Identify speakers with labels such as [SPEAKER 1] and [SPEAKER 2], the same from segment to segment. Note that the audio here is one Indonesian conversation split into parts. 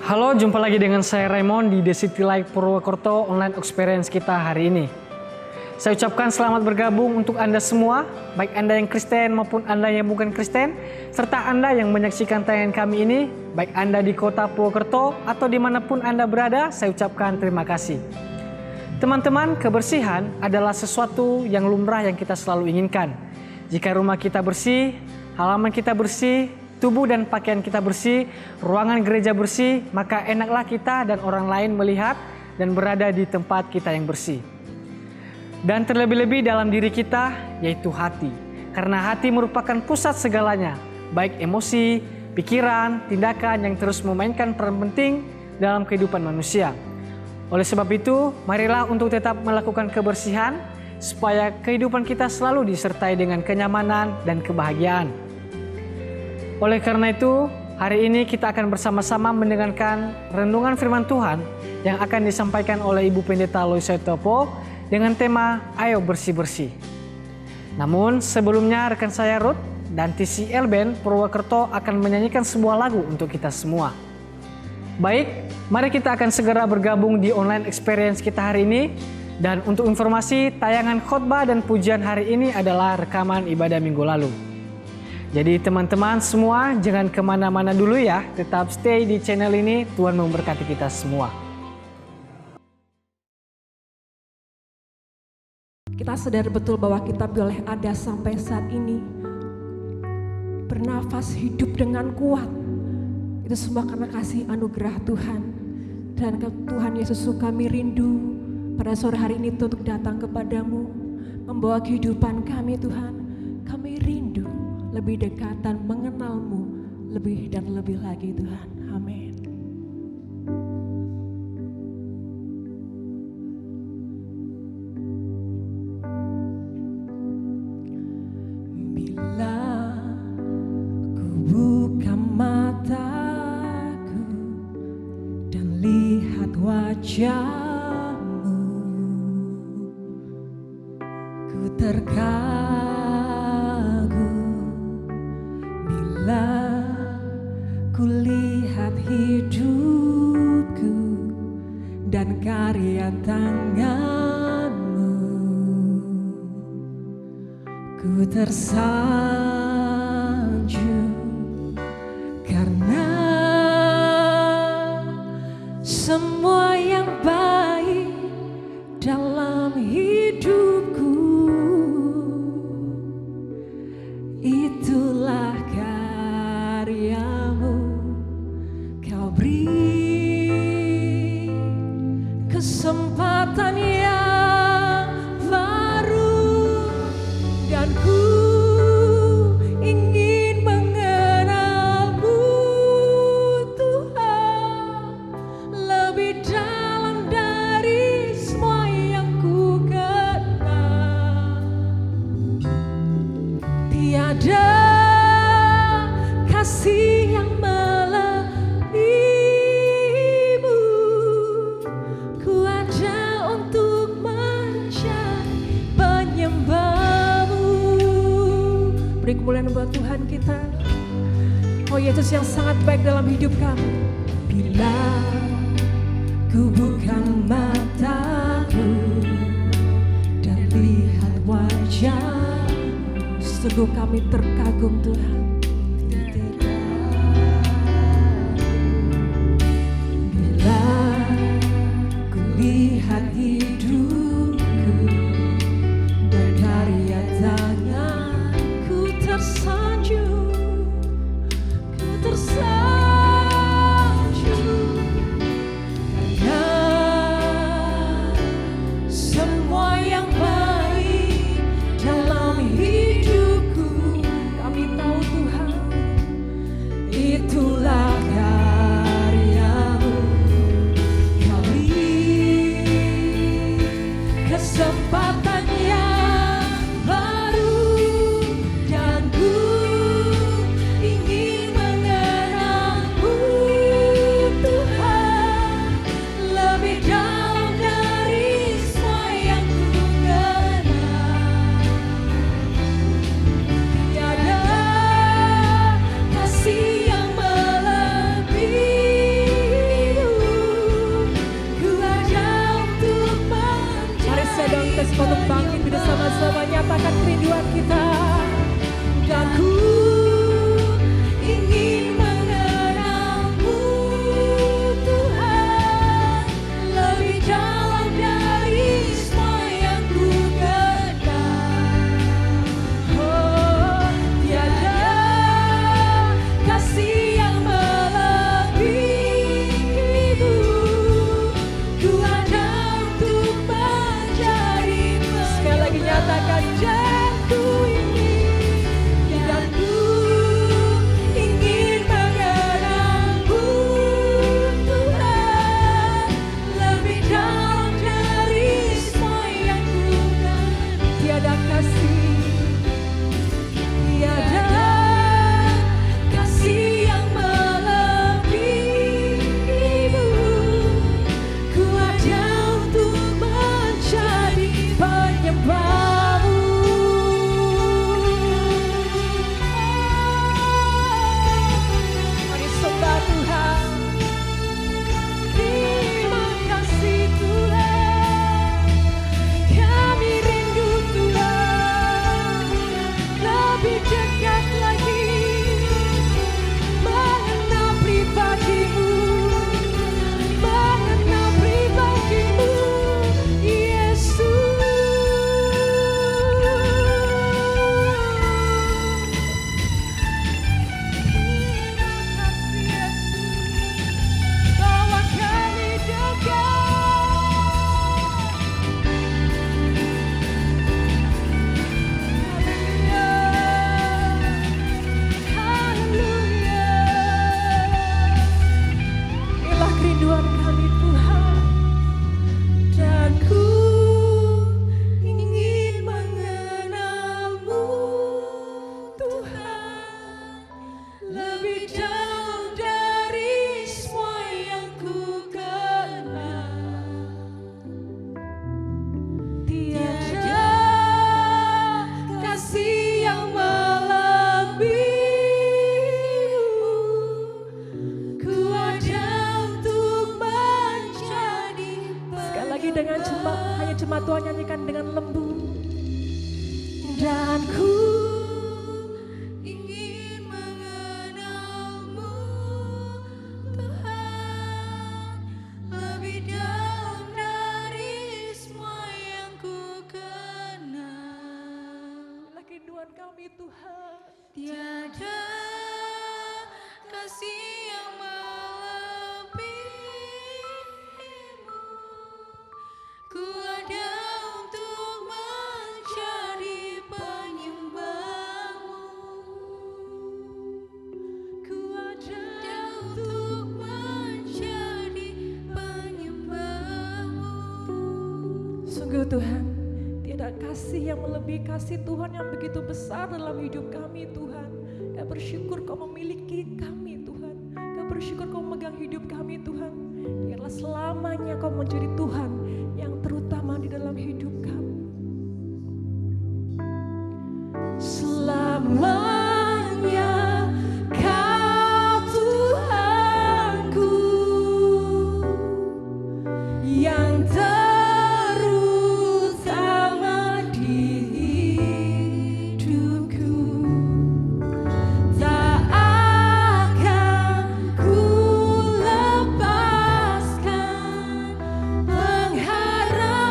[SPEAKER 1] Halo, jumpa lagi dengan saya Raymond di The City Light Purwokerto online experience kita hari ini. Saya ucapkan selamat bergabung untuk Anda semua, baik Anda yang Kristen maupun Anda yang bukan Kristen, serta Anda yang menyaksikan tayangan kami ini, baik Anda di kota Purwokerto atau dimanapun Anda berada, saya ucapkan terima kasih. Teman-teman, kebersihan adalah sesuatu yang lumrah yang kita selalu inginkan. Jika rumah kita bersih, halaman kita bersih, tubuh dan pakaian kita bersih, ruangan gereja bersih, maka enaklah kita dan orang lain melihat dan berada di tempat kita yang bersih. Dan terlebih-lebih dalam diri kita, yaitu hati. Karena hati merupakan pusat segalanya, baik emosi, pikiran, tindakan yang terus memainkan peran penting dalam kehidupan manusia. Oleh sebab itu, marilah untuk tetap melakukan kebersihan, supaya kehidupan kita selalu disertai dengan kenyamanan dan kebahagiaan. Oleh karena itu, hari ini kita akan bersama-sama mendengarkan renungan firman Tuhan yang akan disampaikan oleh Ibu Pendeta Lois Sutopo dengan tema Ayo Bersih-Bersih. Namun sebelumnya rekan saya Ruth dan TCL Band Purwokerto akan menyanyikan sebuah lagu untuk kita semua. Baik, mari kita akan segera bergabung di online experience kita hari ini. Dan untuk informasi, tayangan khotbah dan pujian hari ini adalah rekaman ibadah minggu lalu. Jadi teman-teman semua jangan kemana-mana dulu ya, tetap stay di channel ini, Tuhan memberkati kita semua.
[SPEAKER 2] Kita sadar betul bahwa kita boleh ada sampai saat ini, bernafas hidup dengan kuat. Itu semua karena kasih anugerah Tuhan. Dan Tuhan Yesus, kami rindu pada sore hari ini untuk datang kepadamu, membawa kehidupan kami Tuhan. Kami rindu lebih dekat dan mengenalmu lebih dan lebih lagi Tuhan. Amin. Bila ku buka mataku dan lihat wajahmu, ku terkagum. Bila ku lihat hidupku dan karya tanganmu, ku tersanjung karena semua yang baik dalam hidupku itulah karyamu. Kau beri kesempatan yang baru dan ku ingin mengenalmu Tuhan lebih dalam dari semua yang ku kenal. Tiada kasih yang melebihimu, ku ada untuk mencari penyembahmu. Beri kemuliaan buat Tuhan kita. Oh Yesus yang sangat baik dalam hidup kami. Bila ku buka mataku dan lihat wajahmu, sungguh kami terkagum Tuhan. Lihat hidupku dan karya tanganku, tersanjung, ku tersanjung karena semua yang baik dalam hidupku. Kami tahu Tuhan, itulah buat kita. Dan ku ingin mengenalmu Tuhan, lebih dalam dari semua yang ku kenal. Oh, tiada kasih yang melebihimu. Ku ada untuk menjadi sekali lagi nyatakan dan ku ingin mengenalmu Tuhan, lebih dalam dari semua yang ku kenal. Tiada kasih, tiada kasih yang melebihimu. Ku ada untuk menjadi penyembahmu. Mari sembah Tuhan. Terima kasih Tuhan, kami rindu Tuhan, lebih dekat lagi mengenal pribadimu, mengenal pribadimu Yesus. Bawa kami dekat. Haleluya, inilah kerinduan kami Tuhan. Dan ku ingin mengenalmu Tuhan, lebih jauh dari semua yang ku kenal. Tiada kasih yang melebihimu. Ku ada untuk menjadi sekali lagi dengan hanya cuma Tuhan nyanyikan dengan lembut. Dan ku ingin mengenalmu Tuhan, lebih dalam dari semua yang ku kenal. Inilah kerinduan kami Tuhan. Tiada kasih yang melebihimu. Ku ada untuk menjadi penyembahmu. Ku ada untuk menjadi penyembahmu. Sungguh Tuhan, tiada kasih yang melebihi kasih Tuhan yang begitu besar dalam hidup kami Tuhan. Kami bersyukur Kau memiliki kami Tuhan. Kami bersyukur Kau memegang hidup kami Tuhan. Biarlah selamanya Kau menjadi Tuhan yang terutama di dalam hidup kami. Selamanya Kau Tuhanku yang terutama di hidupku. Tak akan ku lepaskan pengharapan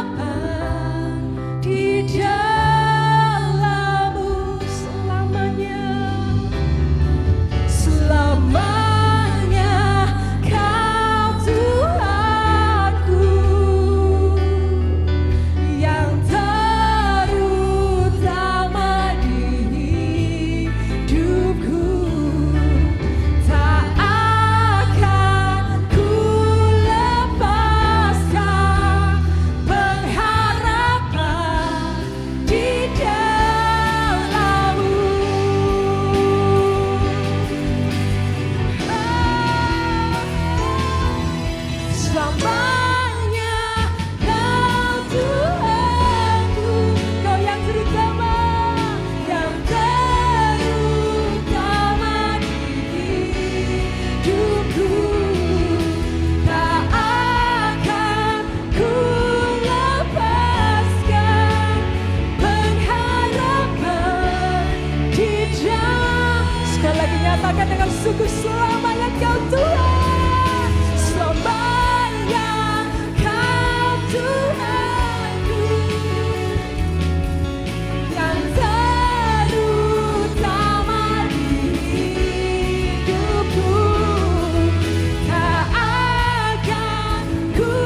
[SPEAKER 2] katakan dengan sungguh, selamanya Kau Tuhan, selamanya Kau Tuhanku yang terutama di hidupku. Tak akan ku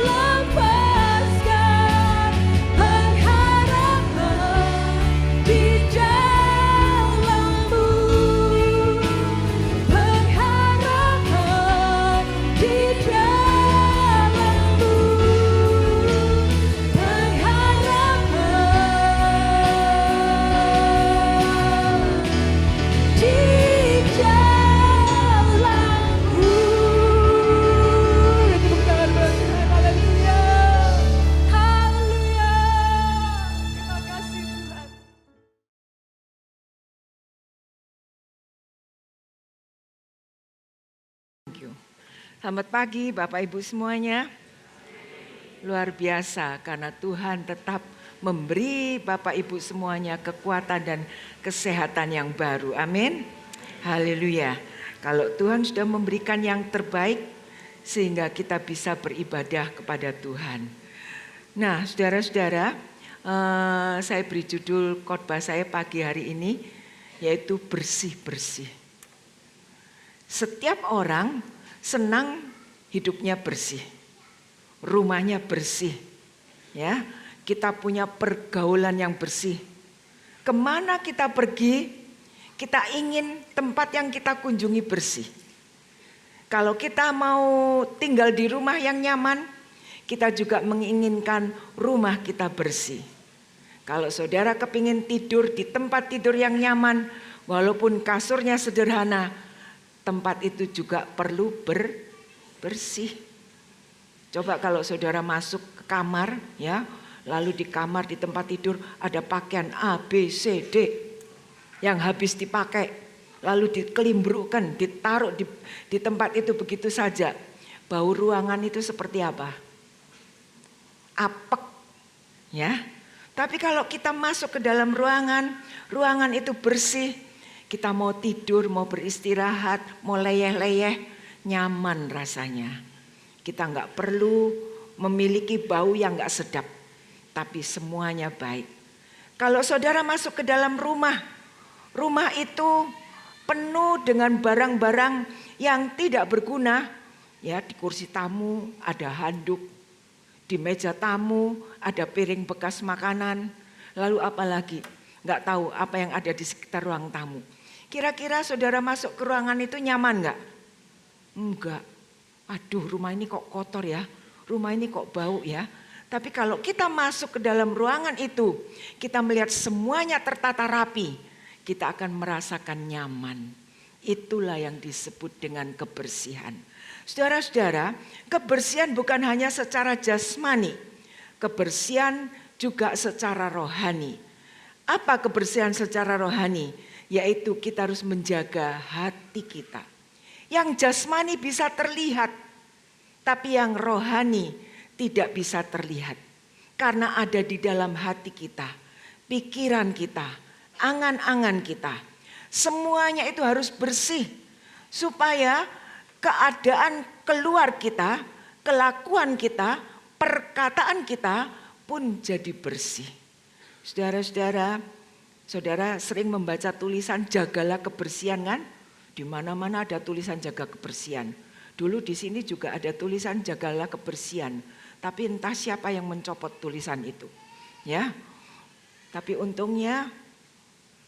[SPEAKER 2] lepaskan pengharapan di dalam-Mu, pengharapan di dalam-Mu, pengharapan di dalam-Mu. Tepuk tangan buat Tuhan. Haleluya. Haleluya. Terima kasih Tuhan.
[SPEAKER 3] Thank you. Selamat pagi Bapak Ibu semuanya. Luar biasa karena Tuhan tetap memberi Bapak Ibu semuanya kekuatan dan kesehatan yang baru. Amin. Haleluya. Kalau Tuhan sudah memberikan yang terbaik sehingga kita bisa beribadah kepada Tuhan. Nah, saudara-saudara, saya beri judul khotbah saya pagi hari ini yaitu bersih-bersih. Setiap orang senang hidupnya bersih, rumahnya bersih, ya. Kita punya pergaulan yang bersih. Kemana kita pergi, kita ingin tempat yang kita kunjungi bersih. Kalau kita mau tinggal di rumah yang nyaman, kita juga menginginkan rumah kita bersih. Kalau saudara kepingin tidur di tempat tidur yang nyaman, walaupun kasurnya sederhana, tempat itu juga perlu bersih. Coba kalau saudara masuk ke kamar, ya, lalu di kamar di tempat tidur ada pakaian A, B, C, D yang habis dipakai, lalu dikelimbrukkan, ditaruh di tempat itu begitu saja. Bau ruangan itu seperti apa? Apek, ya. Tapi kalau kita masuk ke dalam ruangan itu bersih. Kita mau tidur, mau beristirahat, mau leyeh-leyeh, nyaman rasanya. Kita nggak perlu memiliki bau yang nggak sedap, tapi semuanya baik. Kalau saudara masuk ke dalam rumah itu penuh dengan barang-barang yang tidak berguna. Ya, di kursi tamu ada handuk, di meja tamu ada piring bekas makanan, lalu apa lagi? Nggak tahu apa yang ada di sekitar ruang tamu. Kira-kira saudara masuk ke ruangan itu nyaman nggak? Enggak. Aduh, rumah ini kok kotor ya, rumah ini kok bau ya. Tapi kalau kita masuk ke dalam ruangan itu, kita melihat semuanya tertata rapi, kita akan merasakan nyaman. Itulah yang disebut dengan kebersihan. Saudara-saudara, kebersihan bukan hanya secara jasmani, kebersihan juga secara rohani. Apa kebersihan secara rohani? Yaitu kita harus menjaga hati kita. Yang jasmani bisa terlihat, tapi yang rohani tidak bisa terlihat. Karena ada di dalam hati kita, pikiran kita, angan-angan kita. Semuanya itu harus bersih. Supaya keadaan keluar kita, kelakuan kita, perkataan kita pun jadi bersih. Saudara-saudara, saudara sering membaca tulisan jagalah kebersihan kan? Di mana-mana ada tulisan jaga kebersihan. Dulu di sini juga ada tulisan jagalah kebersihan. Tapi entah siapa yang mencopot tulisan itu. Ya. Tapi untungnya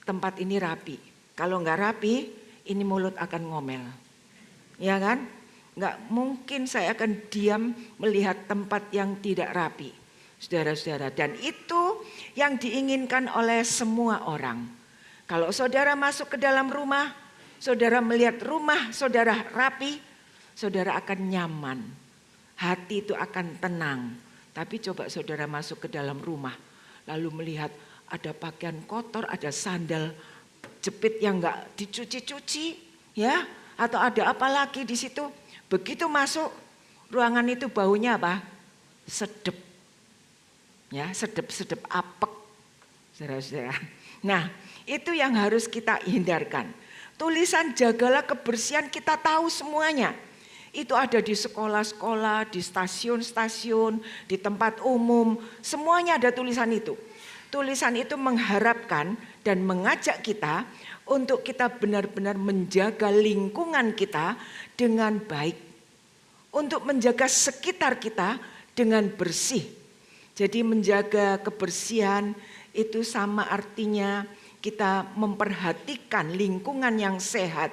[SPEAKER 3] tempat ini rapi. Kalau enggak rapi, ini mulut akan ngomel. Ya kan? Enggak mungkin saya akan diam melihat tempat yang tidak rapi. Saudara-saudara, dan itu yang diinginkan oleh semua orang. Kalau saudara masuk ke dalam rumah, saudara melihat rumah saudara rapi, saudara akan nyaman. Hati itu akan tenang. Tapi coba saudara masuk ke dalam rumah, lalu melihat ada pakaian kotor, ada sandal jepit yang enggak dicuci-cuci, ya, atau ada apa lagi di situ. Begitu masuk ruangan itu baunya apa? Sedep. Ya, sedep-sedep apek. Saudara-saudara. Nah, itu yang harus kita hindarkan. Tulisan jagalah kebersihan kita tahu semuanya. Itu ada di sekolah-sekolah, di stasiun-stasiun, di tempat umum. Semuanya ada tulisan itu. Tulisan itu mengharapkan dan mengajak kita untuk kita benar-benar menjaga lingkungan kita dengan baik. Untuk menjaga sekitar kita dengan bersih. Jadi menjaga kebersihan itu sama artinya kita memperhatikan lingkungan yang sehat.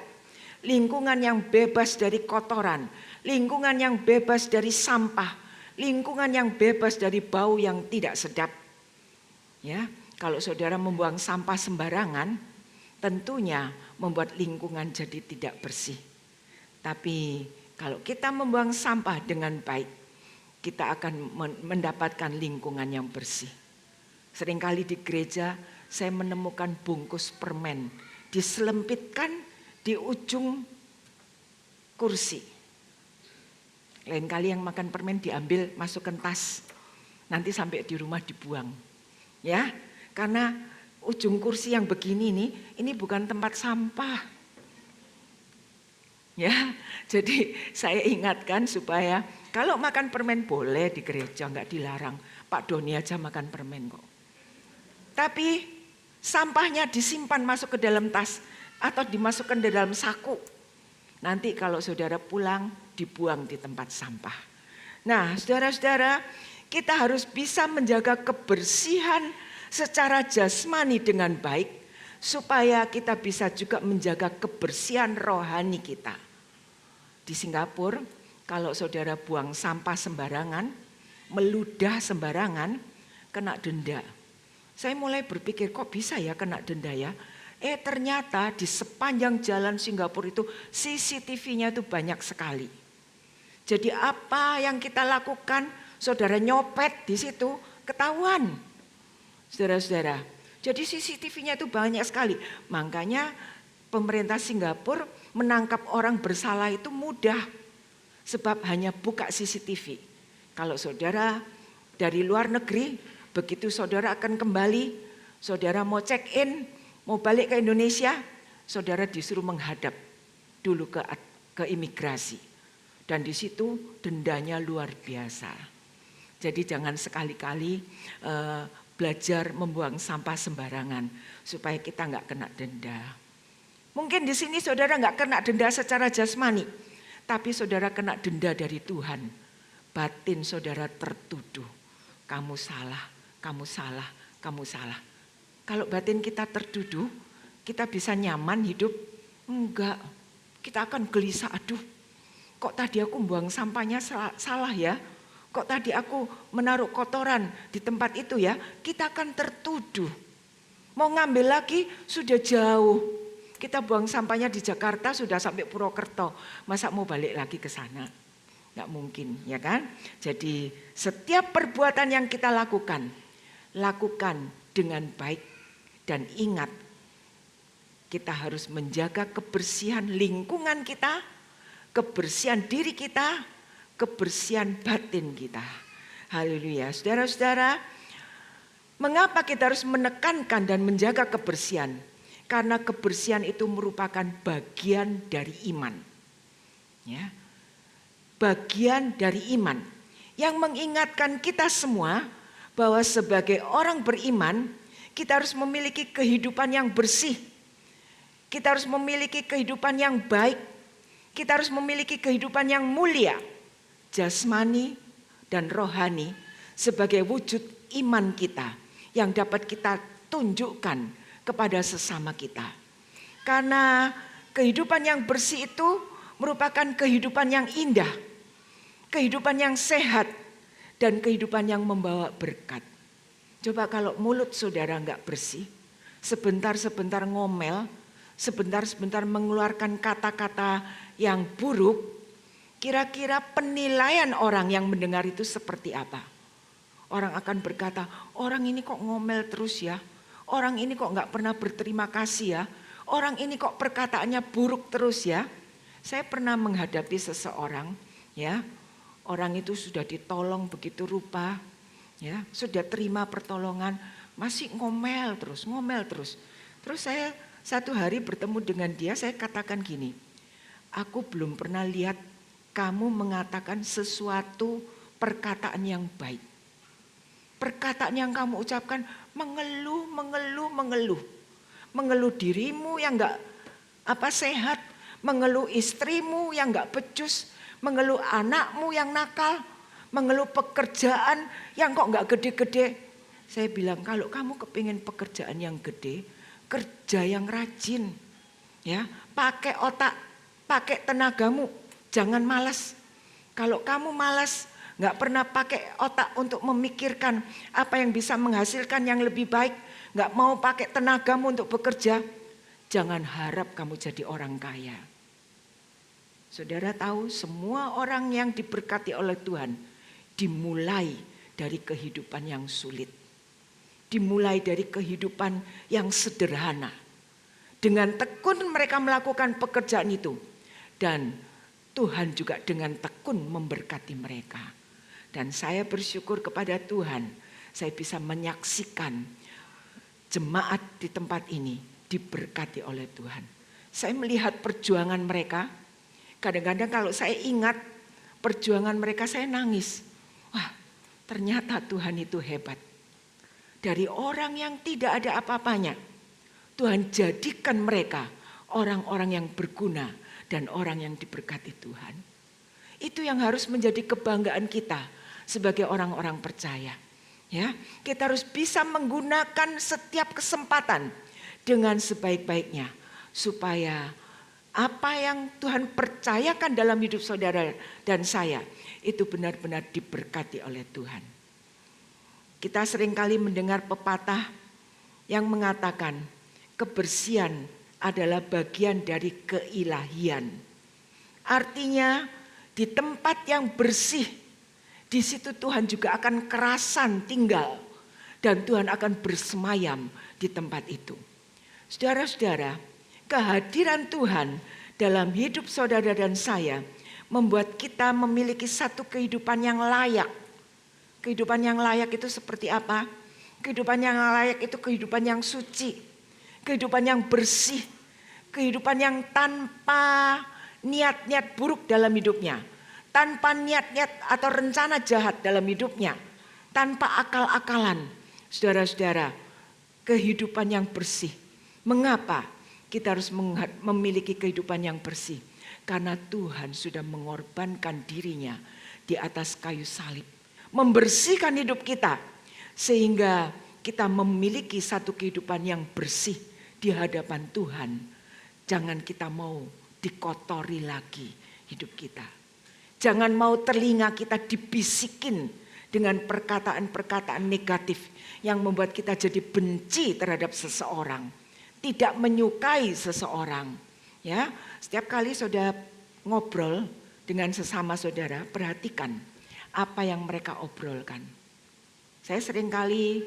[SPEAKER 3] Lingkungan yang bebas dari kotoran. Lingkungan yang bebas dari sampah. Lingkungan yang bebas dari bau yang tidak sedap. Ya, kalau saudara membuang sampah sembarangan, tentunya membuat lingkungan jadi tidak bersih. Tapi kalau kita membuang sampah dengan baik, kita akan mendapatkan lingkungan yang bersih. Seringkali di gereja saya menemukan bungkus permen diselempitkan di ujung kursi. Lain kali yang makan permen diambil masukkan tas. Nanti sampai di rumah dibuang. Ya, karena ujung kursi yang begini nih, ini bukan tempat sampah. Ya, jadi saya ingatkan supaya kalau makan permen boleh di gereja, enggak dilarang. Pak Doni aja makan permen kok. Tapi sampahnya disimpan masuk ke dalam tas atau dimasukkan di dalam saku. Nanti kalau saudara pulang dibuang di tempat sampah. Nah, saudara-saudara, kita harus bisa menjaga kebersihan secara jasmani dengan baik supaya kita bisa juga menjaga kebersihan rohani kita. Di Singapura, kalau saudara buang sampah sembarangan, meludah sembarangan, kena denda. Saya mulai berpikir kok bisa ya kena denda ya. Ternyata di sepanjang jalan Singapura itu CCTV-nya itu banyak sekali. Jadi apa yang kita lakukan, saudara nyopet di situ ketahuan. Saudara-saudara, jadi CCTV-nya itu banyak sekali. Makanya pemerintah Singapura menangkap orang bersalah itu mudah. Sebab hanya buka CCTV. Kalau saudara dari luar negeri, begitu saudara akan kembali, saudara mau check in, mau balik ke Indonesia, saudara disuruh menghadap dulu ke imigrasi. Dan di situ dendanya luar biasa. Jadi jangan sekali-kali belajar membuang sampah sembarangan supaya kita nggak kena denda. Mungkin di sini saudara nggak kena denda secara jasmani, tapi saudara kena denda dari Tuhan. Batin saudara tertuduh, kamu salah, kamu salah, kamu salah. Kalau batin kita tertuduh, kita bisa nyaman hidup? Enggak, kita akan gelisah, aduh kok tadi aku buang sampahnya salah ya? Kok tadi aku menaruh kotoran di tempat itu ya? Kita akan tertuduh. Mau ngambil lagi sudah jauh. Kita buang sampahnya di Jakarta sudah sampai Purwokerto. Masa mau balik lagi ke sana? Enggak mungkin ya kan? Jadi setiap perbuatan yang kita lakukan dengan baik. Dan ingat, kita harus menjaga kebersihan lingkungan kita, kebersihan diri kita, kebersihan batin kita. Haleluya. Saudara-saudara, mengapa kita harus menekankan dan menjaga kebersihan? Karena kebersihan itu merupakan bagian dari iman. Ya. Bagian dari iman yang mengingatkan kita semua bahwa sebagai orang beriman, kita harus memiliki kehidupan yang bersih. Kita harus memiliki kehidupan yang baik. Kita harus memiliki kehidupan yang mulia. Jasmani dan rohani sebagai wujud iman kita yang dapat kita tunjukkan kepada sesama kita. Karena kehidupan yang bersih itu merupakan kehidupan yang indah. Kehidupan yang sehat dan kehidupan yang membawa berkat. Coba kalau mulut saudara enggak bersih, sebentar-sebentar ngomel, sebentar-sebentar mengeluarkan kata-kata yang buruk, kira-kira penilaian orang yang mendengar itu seperti apa? Orang akan berkata, orang ini kok ngomel terus ya, orang ini kok enggak pernah berterima kasih ya, orang ini kok perkataannya buruk terus ya. Saya pernah menghadapi seseorang, ya, orang itu sudah ditolong begitu rupa, ya, sudah terima pertolongan, masih ngomel terus. Terus saya Satu hari bertemu dengan dia, saya katakan gini, aku belum pernah lihat kamu mengatakan sesuatu perkataan yang baik. Perkataan yang kamu ucapkan mengeluh, mengeluh, mengeluh. Mengeluh dirimu yang enggak sehat, mengeluh istrimu yang enggak becus, mengeluh anakmu yang nakal, mengeluh pekerjaan yang kok enggak gede-gede. Saya bilang kalau kamu kepingin pekerjaan yang gede, kerja yang rajin. Ya, pakai otak, pakai tenagamu, jangan malas. Kalau kamu malas, nggak pernah pakai otak untuk memikirkan apa yang bisa menghasilkan yang lebih baik, nggak mau pakai tenagamu untuk bekerja, jangan harap kamu jadi orang kaya. Saudara tahu semua orang yang diberkati oleh Tuhan dimulai dari kehidupan yang sulit. Dimulai dari kehidupan yang sederhana. Dengan tekun mereka melakukan pekerjaan itu. Dan Tuhan juga dengan tekun memberkati mereka. Dan saya bersyukur kepada Tuhan, saya bisa menyaksikan jemaat di tempat ini diberkati oleh Tuhan. Saya melihat perjuangan mereka, kadang-kadang kalau saya ingat perjuangan mereka saya nangis. Wah, ternyata Tuhan itu hebat. Dari orang yang tidak ada apa-apanya, Tuhan jadikan mereka orang-orang yang berguna dan orang yang diberkati Tuhan. Itu yang harus menjadi kebanggaan kita sebagai orang-orang percaya. Ya, kita harus bisa menggunakan setiap kesempatan dengan sebaik-baiknya supaya apa yang Tuhan percayakan dalam hidup saudara dan saya itu benar-benar diberkati oleh Tuhan. Kita seringkali mendengar pepatah yang mengatakan kebersihan adalah bagian dari keilahian. Artinya di tempat yang bersih, di situ Tuhan juga akan kerasan tinggal dan Tuhan akan bersemayam di tempat itu. Saudara-saudara, kehadiran Tuhan dalam hidup saudara dan saya membuat kita memiliki satu kehidupan yang layak. Kehidupan yang layak itu seperti apa? Kehidupan yang layak itu kehidupan yang suci, kehidupan yang bersih, kehidupan yang tanpa niat-niat buruk dalam hidupnya, tanpa niat-niat atau rencana jahat dalam hidupnya, tanpa akal-akalan. Saudara-saudara, kehidupan yang bersih. Mengapa kita harus memiliki kehidupan yang bersih? Karena Tuhan sudah mengorbankan dirinya di atas kayu salib. Membersihkan hidup kita sehingga kita memiliki satu kehidupan yang bersih di hadapan Tuhan. Jangan kita mau dikotori lagi hidup kita. Jangan mau telinga kita dibisikin dengan perkataan-perkataan negatif yang membuat kita jadi benci terhadap seseorang, tidak menyukai seseorang. Ya, setiap kali saudara ngobrol dengan sesama saudara, perhatikan apa yang mereka obrolkan. Saya seringkali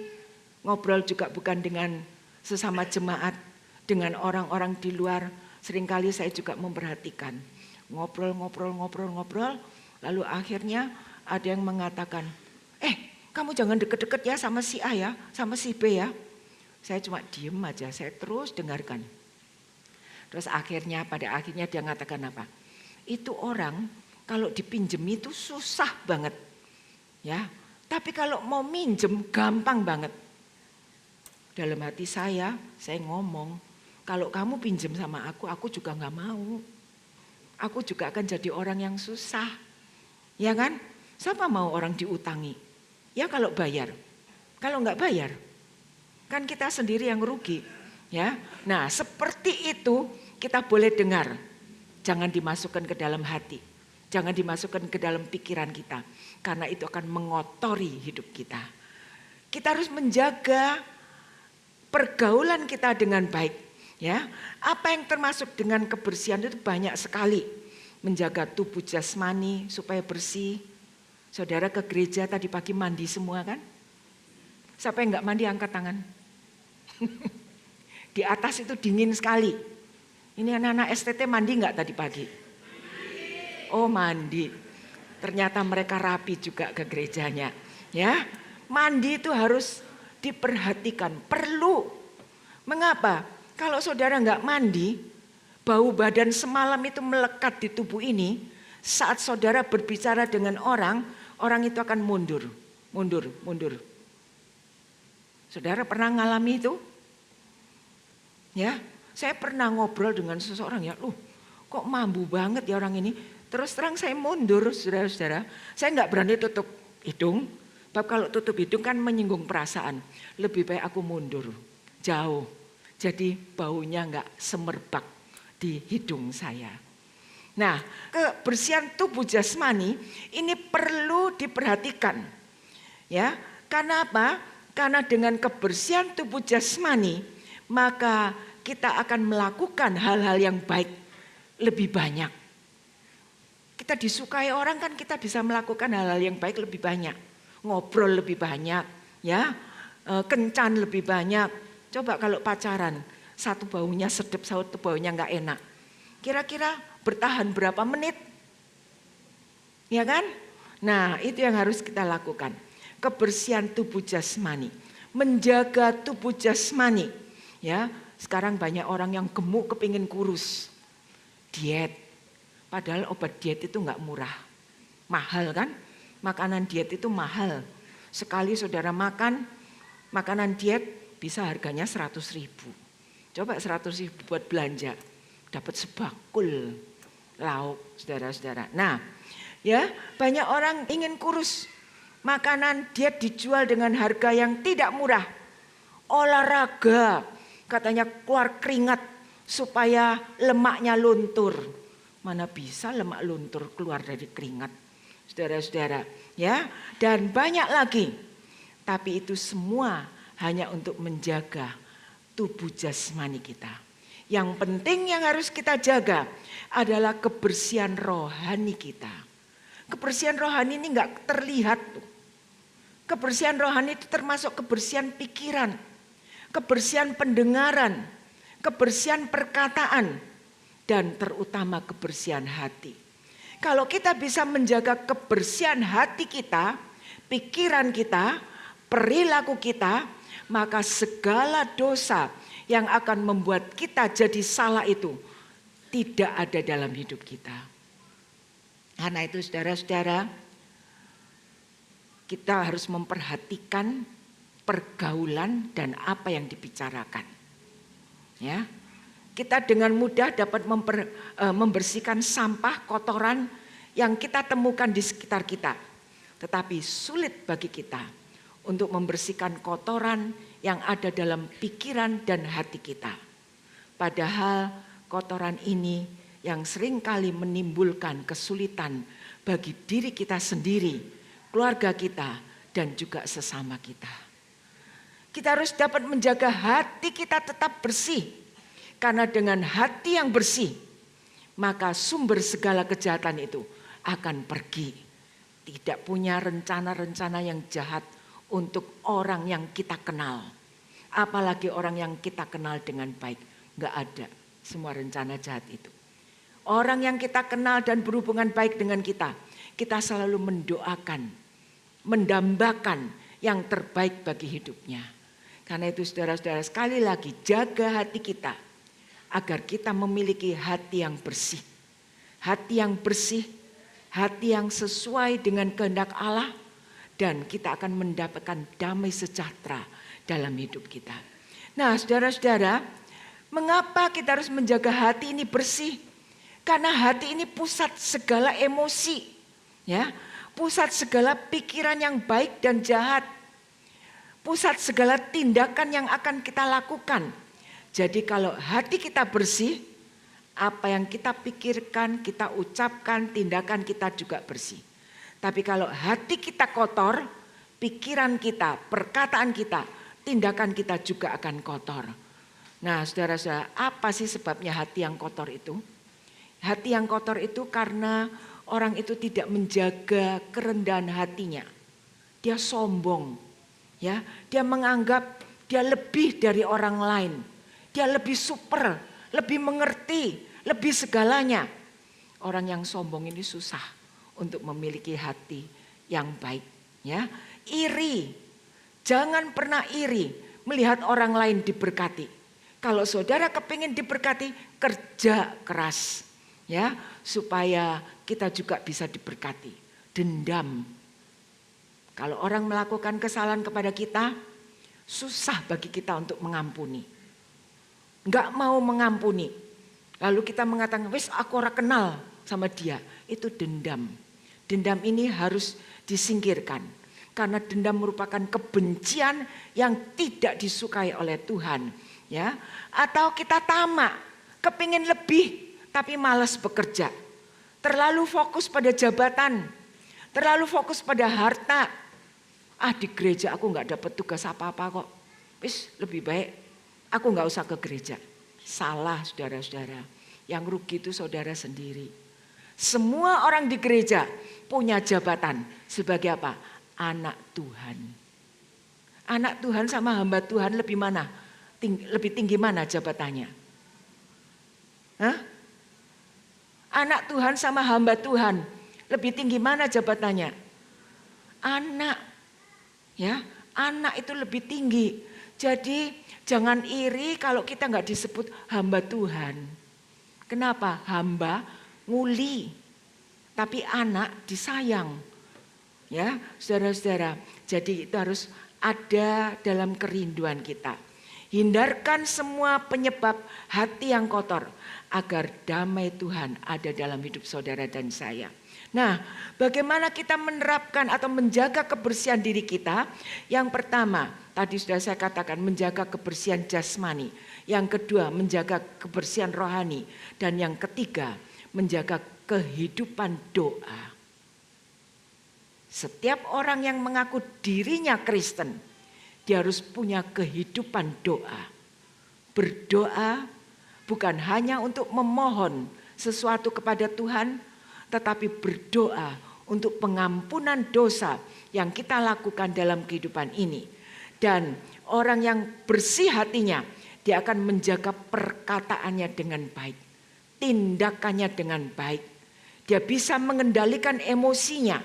[SPEAKER 3] ngobrol juga bukan dengan sesama jemaat, dengan orang-orang di luar. Seringkali saya juga memperhatikan. Ngobrol, lalu akhirnya ada yang mengatakan, kamu jangan deket-deket ya sama si A ya, sama si B ya. Saya cuma diem aja, saya terus dengarkan. Terus pada akhirnya dia mengatakan apa? Itu orang kalau dipinjem itu susah banget. Ya, tapi kalau mau minjem gampang banget. Dalam hati saya ngomong, kalau kamu pinjem sama aku juga nggak mau. Aku juga akan jadi orang yang susah. Ya kan? Siapa mau orang diutangi? Ya kalau bayar. Kalau nggak bayar, kan kita sendiri yang rugi. Ya, nah seperti itu kita boleh dengar. Jangan dimasukkan ke dalam hati. Jangan dimasukkan ke dalam pikiran kita. Karena itu akan mengotori hidup kita. Kita harus menjaga pergaulan kita dengan baik. Ya, apa yang termasuk dengan kebersihan itu banyak sekali. Menjaga tubuh jasmani supaya bersih. Saudara ke gereja tadi pagi mandi semua kan? Siapa yang nggak mandi angkat tangan. Di atas itu dingin sekali. Ini anak-anak STT mandi nggak tadi pagi? Oh mandi. Ternyata mereka rapi juga ke gerejanya. Ya, mandi itu harus diperhatikan. Perlu. Mengapa? Kalau saudara nggak mandi, bau badan semalam itu melekat di tubuh ini. Saat saudara berbicara dengan orang, orang itu akan mundur. Saudara pernah ngalami itu? Ya, saya pernah ngobrol dengan seseorang ya, kok mambu banget ya orang ini. Terus terang saya mundur, saudara-saudara. Saya nggak berani tutup hidung. Sebab kalau tutup hidung kan menyinggung perasaan. Lebih baik aku mundur, jauh. Jadi baunya nggak semerbak di hidung saya. Nah, kebersihan tubuh jasmani ini perlu diperhatikan. Ya, karena apa? Karena dengan kebersihan tubuh jasmani, maka kita akan melakukan hal-hal yang baik lebih banyak. Kita disukai orang kan kita bisa melakukan hal-hal yang baik lebih banyak. Ngobrol lebih banyak, ya, kencan lebih banyak. Coba kalau pacaran, satu baunya sedap, satu baunya nggak enak. Kira-kira bertahan berapa menit? Ya kan? Nah, itu yang harus kita lakukan. Kebersihan tubuh jasmani, menjaga tubuh jasmani. Ya, sekarang banyak orang yang gemuk kepingin kurus, diet. Padahal obat diet itu nggak murah, mahal kan? Makanan diet itu mahal. Sekali saudara makan makanan diet bisa harganya 100.000. Coba 100.000 buat belanja, dapat sebakul lauk, saudara-saudara. Nah, ya banyak orang ingin kurus. Makanan diet dijual dengan harga yang tidak murah. Olahraga, katanya keluar keringat supaya lemaknya luntur. Mana bisa lemak luntur keluar dari keringat, saudara-saudara. Ya, dan banyak lagi. Tapi itu semua hanya untuk menjaga tubuh jasmani kita. Yang penting yang harus kita jaga adalah kebersihan rohani kita. Kebersihan rohani ini enggak terlihat. Kebersihan rohani itu termasuk kebersihan pikiran, kebersihan pendengaran, kebersihan perkataan, dan terutama kebersihan hati. Kalau kita bisa menjaga kebersihan hati kita, pikiran kita, perilaku kita, maka segala dosa yang akan membuat kita jadi salah itu tidak ada dalam hidup kita. Karena itu saudara-saudara, kita harus memperhatikan pergaulan dan apa yang dibicarakan. Ya, kita dengan mudah dapat membersihkan sampah kotoran yang kita temukan di sekitar kita. Tetapi sulit bagi kita untuk membersihkan kotoran yang ada dalam pikiran dan hati kita. Padahal kotoran ini yang seringkali menimbulkan kesulitan bagi diri kita sendiri, keluarga kita, dan juga sesama kita. Kita harus dapat menjaga hati kita tetap bersih. Karena dengan hati yang bersih, maka sumber segala kejahatan itu akan pergi. Tidak punya rencana-rencana yang jahat untuk orang yang kita kenal. Apalagi orang yang kita kenal dengan baik. Enggak ada semua rencana jahat itu. Orang yang kita kenal dan berhubungan baik dengan kita selalu mendoakan, mendambakan yang terbaik bagi hidupnya. Karena itu saudara-saudara, sekali lagi jaga hati kita agar kita memiliki hati yang bersih. Hati yang bersih, hati yang sesuai dengan kehendak Allah, dan kita akan mendapatkan damai sejahtera dalam hidup kita. Nah, saudara-saudara, mengapa kita harus menjaga hati ini bersih? Karena hati ini pusat segala emosi, ya. Pusat segala pikiran yang baik dan jahat. Pusat segala tindakan yang akan kita lakukan. Jadi kalau hati kita bersih, apa yang kita pikirkan, kita ucapkan, tindakan kita juga bersih. Tapi kalau hati kita kotor, pikiran kita, perkataan kita, tindakan kita juga akan kotor. Nah, saudara-saudara, apa sih sebabnya hati yang kotor itu? Hati yang kotor itu karena orang itu tidak menjaga kerendahan hatinya. Dia sombong, ya. Dia menganggap dia lebih dari orang lain. Dia lebih super, lebih mengerti, lebih segalanya. Orang yang sombong ini susah untuk memiliki hati yang baik, ya. Iri. Jangan pernah iri melihat orang lain diberkati. Kalau saudara kepingin diberkati, kerja keras. Ya, supaya kita juga bisa diberkati. Dendam. Kalau orang melakukan kesalahan kepada kita, susah bagi kita untuk mengampuni. Enggak mau mengampuni. Lalu kita mengatakan, wis aku ora kenal sama dia. Itu dendam. Dendam ini harus disingkirkan. Karena dendam merupakan kebencian yang tidak disukai oleh Tuhan. Ya, atau kita tamak, kepingin lebih tapi malas bekerja. Terlalu fokus pada jabatan, terlalu fokus pada harta. Di gereja aku nggak dapat tugas apa-apa kok. Wis lebih baik aku nggak usah ke gereja. Salah saudara-saudara. Yang rugi itu saudara sendiri. Semua orang di gereja punya jabatan sebagai apa? Anak Tuhan. Anak Tuhan sama hamba Tuhan lebih mana? Lebih tinggi mana jabatannya? Hah? Anak Tuhan sama hamba Tuhan lebih tinggi mana jabatannya? Anak. Ya, anak itu lebih tinggi. Jadi jangan iri kalau kita nggak disebut hamba Tuhan. Kenapa? Hamba nguli, tapi anak disayang. Ya, saudara-saudara. Jadi itu harus ada dalam kerinduan kita. Hindarkan semua penyebab hati yang kotor agar damai Tuhan ada dalam hidup saudara dan saya. Nah, bagaimana kita menerapkan atau menjaga kebersihan diri kita? Yang pertama, tadi sudah saya katakan menjaga kebersihan jasmani. Yang kedua, menjaga kebersihan rohani. Dan yang ketiga, menjaga kehidupan doa. Setiap orang yang mengaku dirinya Kristen, dia harus punya kehidupan doa. Berdoa bukan hanya untuk memohon sesuatu kepada Tuhan, tetapi berdoa untuk pengampunan dosa yang kita lakukan dalam kehidupan ini. Dan orang yang bersih hatinya, dia akan menjaga perkataannya dengan baik, tindakannya dengan baik. Dia bisa mengendalikan emosinya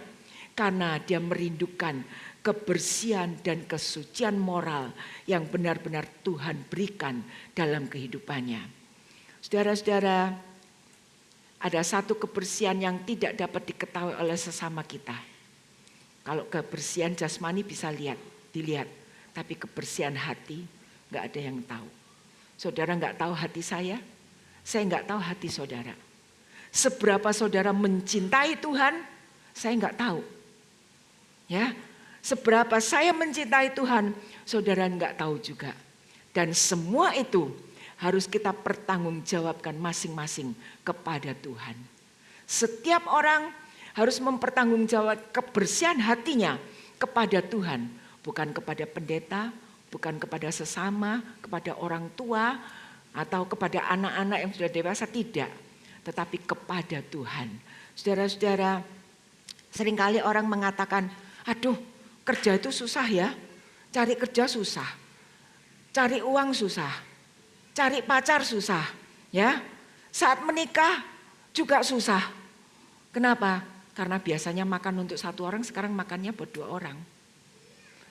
[SPEAKER 3] karena dia merindukan kebersihan dan kesucian moral yang benar-benar Tuhan berikan dalam kehidupannya. Saudara-saudara, ada satu kebersihan yang tidak dapat diketahui oleh sesama kita. Kalau kebersihan jasmani bisa dilihat, tapi kebersihan hati nggak ada yang tahu. Saudara nggak tahu hati saya nggak tahu hati saudara. Seberapa saudara mencintai Tuhan, saya nggak tahu. Ya. Seberapa saya mencintai Tuhan, saudara enggak tahu juga. Dan semua itu harus kita pertanggungjawabkan masing-masing kepada Tuhan. Setiap orang harus mempertanggungjawabkan kebersihan hatinya kepada Tuhan. Bukan kepada pendeta, bukan kepada sesama, kepada orang tua, atau kepada anak-anak yang sudah dewasa, tidak. Tetapi kepada Tuhan. Saudara-saudara, seringkali orang mengatakan, aduh, kerja itu susah ya, cari kerja susah, cari uang susah, cari pacar susah, ya. Saat menikah juga susah. Kenapa? Karena biasanya makan untuk satu orang, sekarang makannya buat 2 orang.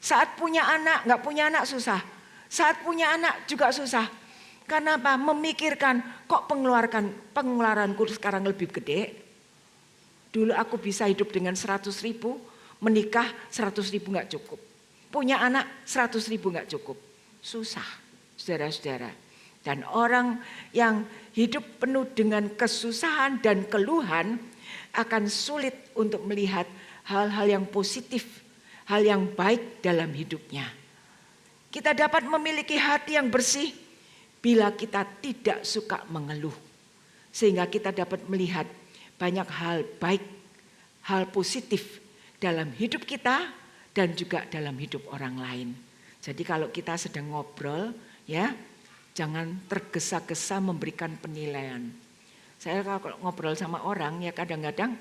[SPEAKER 3] Saat punya anak, nggak punya anak susah. Saat punya anak juga susah. Kenapa? Memikirkan kok pengeluaranku sekarang lebih gede. Dulu aku bisa hidup dengan 100.000. Menikah 100.000 nggak cukup. Punya anak 100.000 nggak cukup. Susah, saudara-saudara. Dan orang yang hidup penuh dengan kesusahan dan keluhan akan sulit untuk melihat hal-hal yang positif, hal yang baik dalam hidupnya. Kita dapat memiliki hati yang bersih bila kita tidak suka mengeluh. Sehingga kita dapat melihat banyak hal baik, hal positif dalam hidup kita dan juga dalam hidup orang lain. Jadi kalau kita sedang ngobrol, ya, jangan tergesa-gesa memberikan penilaian. Saya kalau ngobrol sama orang, ya kadang-kadang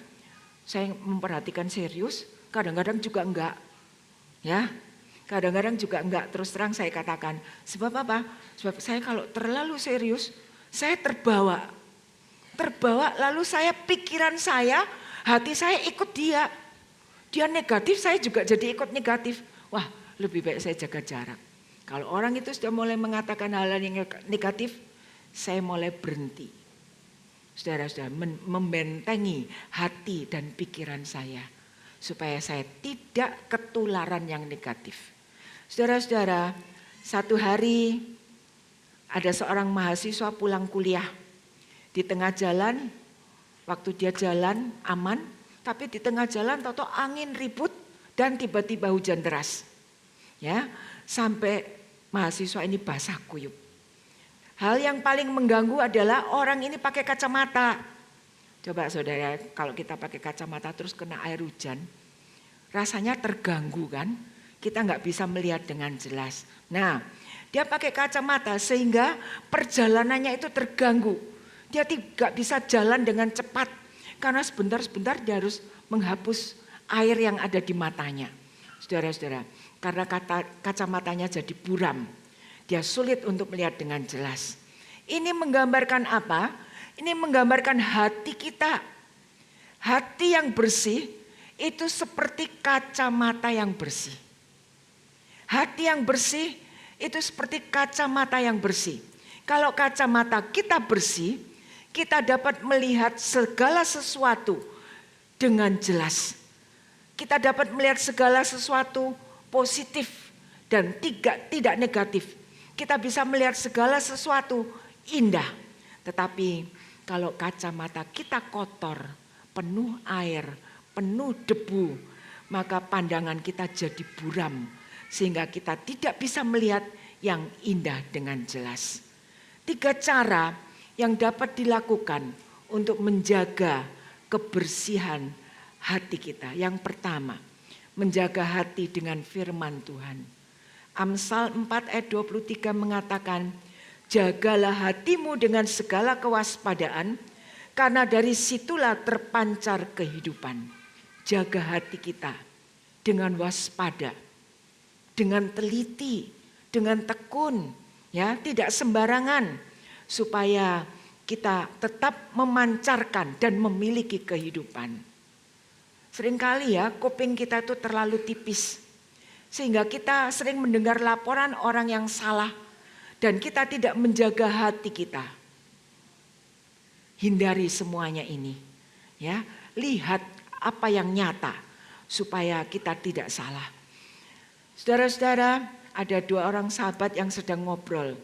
[SPEAKER 3] saya memperhatikan serius, kadang-kadang juga enggak. Ya, kadang-kadang juga enggak. Terus terang saya katakan, sebab apa? Sebab saya kalau terlalu serius, saya terbawa lalu pikiran saya, hati saya ikut dia. Dia negatif, saya juga jadi ikut negatif. Wah, lebih baik saya jaga jarak. Kalau orang itu sudah mulai mengatakan hal yang negatif, saya mulai berhenti. Saudara-saudara, membentengi hati dan pikiran saya. Supaya saya tidak ketularan yang negatif. Saudara-saudara, satu hari ada seorang mahasiswa pulang kuliah. Di tengah jalan, waktu dia jalan aman, tapi di tengah jalan tahu-tahu angin ribut dan tiba-tiba hujan deras. Ya, sampai mahasiswa ini basah kuyup. Hal yang paling mengganggu adalah orang ini pakai kacamata. Coba saudara, kalau kita pakai kacamata terus kena air hujan, rasanya terganggu kan? Kita nggak bisa melihat dengan jelas. Nah, dia pakai kacamata sehingga perjalanannya itu terganggu. Dia tidak bisa jalan dengan cepat karena sebentar-sebentar dia harus menghapus air yang ada di matanya. Saudara-saudara, karena kacamatanya jadi buram. Dia sulit untuk melihat dengan jelas. Ini menggambarkan apa? Ini menggambarkan hati kita. Hati yang bersih itu seperti kacamata yang bersih. Hati yang bersih itu seperti kacamata yang bersih. Kalau kacamata kita bersih, kita dapat melihat segala sesuatu dengan jelas. Kita dapat melihat segala sesuatu positif dan tidak negatif. Kita bisa melihat segala sesuatu indah. Tetapi kalau kacamata kita kotor, penuh air, penuh debu, maka pandangan kita jadi buram. Sehingga kita tidak bisa melihat yang indah dengan jelas. 3 cara yang dapat dilakukan untuk menjaga kebersihan hati kita. Yang pertama, menjaga hati dengan firman Tuhan. Amsal 4 ayat 23 mengatakan, jagalah hatimu dengan segala kewaspadaan, karena dari situlah terpancar kehidupan. Jaga hati kita dengan waspada, dengan teliti, dengan tekun, ya, tidak sembarangan, supaya kita tetap memancarkan dan memiliki kehidupan. Seringkali ya kuping kita itu terlalu tipis, sehingga kita sering mendengar laporan orang yang salah dan kita tidak menjaga hati kita. Hindari semuanya ini, ya, lihat apa yang nyata supaya kita tidak salah. Saudara-saudara, ada 2 orang sahabat yang sedang ngobrol.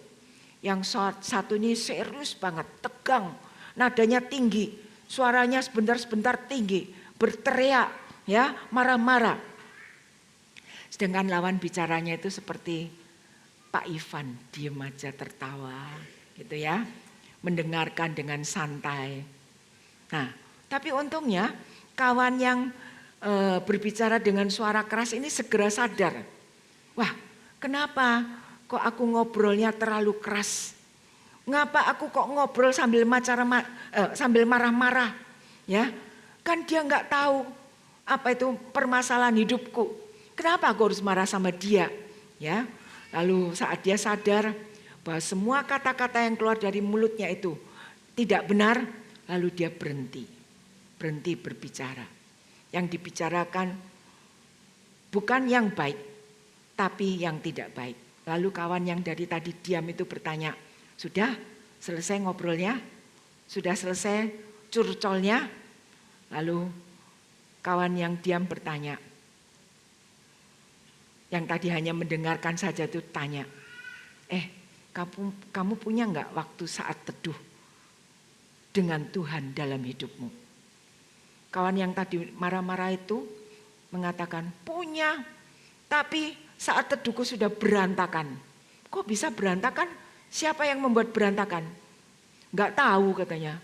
[SPEAKER 3] Yang satu ini serius banget, tegang, nadanya tinggi, suaranya sebentar-sebentar tinggi, berteriak, ya, marah-marah. Sedangkan lawan bicaranya itu seperti Pak Ivan, diem aja tertawa, gitu ya, mendengarkan dengan santai. Nah, tapi untungnya kawan yang berbicara dengan suara keras ini segera sadar. Wah, kenapa kok aku ngobrolnya terlalu keras? Ngapa aku kok ngobrol sambil marah-marah? Ya, kan dia nggak tahu apa itu permasalahan hidupku. Kenapa aku harus marah sama dia? Ya, lalu saat dia sadar bahwa semua kata-kata yang keluar dari mulutnya itu tidak benar, lalu dia berhenti berbicara. Yang dibicarakan bukan yang baik, tapi yang tidak baik. Lalu kawan yang dari tadi diam itu bertanya, sudah selesai ngobrolnya? Sudah selesai curcolnya? Lalu kawan yang diam bertanya, yang tadi hanya mendengarkan saja itu tanya, kamu punya enggak waktu saat teduh dengan Tuhan dalam hidupmu? Kawan yang tadi marah-marah itu mengatakan, punya, tapi saat teduhku sudah berantakan. Kok bisa berantakan? Siapa yang membuat berantakan? Enggak tahu katanya.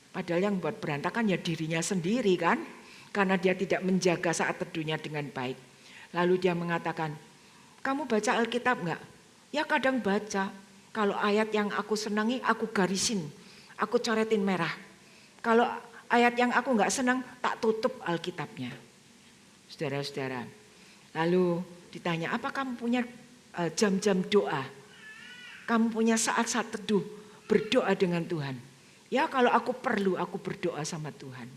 [SPEAKER 3] Padahal yang membuat berantakan ya dirinya sendiri kan, karena dia tidak menjaga saat teduhnya dengan baik. Lalu dia mengatakan, kamu baca Alkitab enggak? Ya kadang baca. Kalau ayat yang aku senangi aku garisin, aku coretin merah. Kalau ayat yang aku enggak senang tak tutup Alkitabnya. Saudara-saudara. Lalu ditanya, apa kamu punya jam-jam doa? Kamu punya saat-saat teduh berdoa dengan Tuhan? Ya kalau aku perlu aku berdoa sama Tuhan.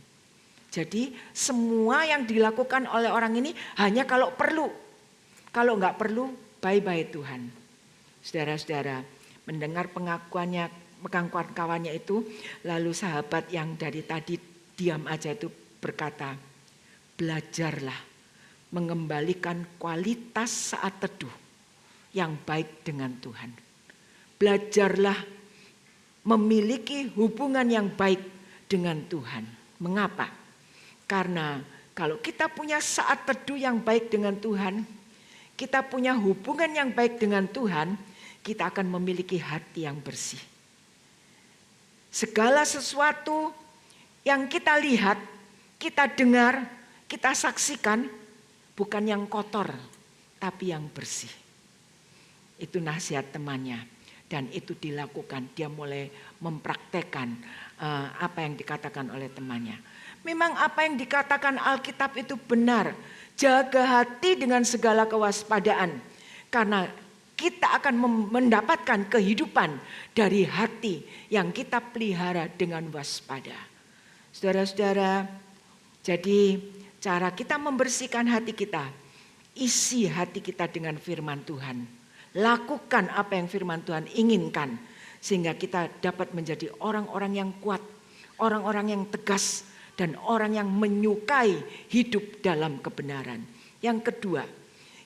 [SPEAKER 3] Jadi semua yang dilakukan oleh orang ini hanya kalau perlu. Kalau enggak perlu bye-bye Tuhan. Saudara-saudara, mendengar pengakuan kawannya itu, lalu sahabat yang dari tadi diam aja itu berkata, belajarlah mengembalikan kualitas saat teduh yang baik dengan Tuhan. Belajarlah memiliki hubungan yang baik dengan Tuhan. Mengapa? Karena kalau kita punya saat teduh yang baik dengan Tuhan, kita punya hubungan yang baik dengan Tuhan, kita akan memiliki hati yang bersih. Segala sesuatu yang kita lihat, kita dengar, kita saksikan, bukan yang kotor, tapi yang bersih. Itu nasihat temannya. Dan itu dilakukan, dia mulai mempraktekkan apa yang dikatakan oleh temannya. Memang apa yang dikatakan Alkitab itu benar. Jaga hati dengan segala kewaspadaan. Karena kita akan mendapatkan kehidupan dari hati yang kita pelihara dengan waspada. Saudara-saudara, jadi cara kita membersihkan hati kita, isi hati kita dengan firman Tuhan. Lakukan apa yang firman Tuhan inginkan, sehingga kita dapat menjadi orang-orang yang kuat, orang-orang yang tegas, dan orang yang menyukai hidup dalam kebenaran. Yang kedua,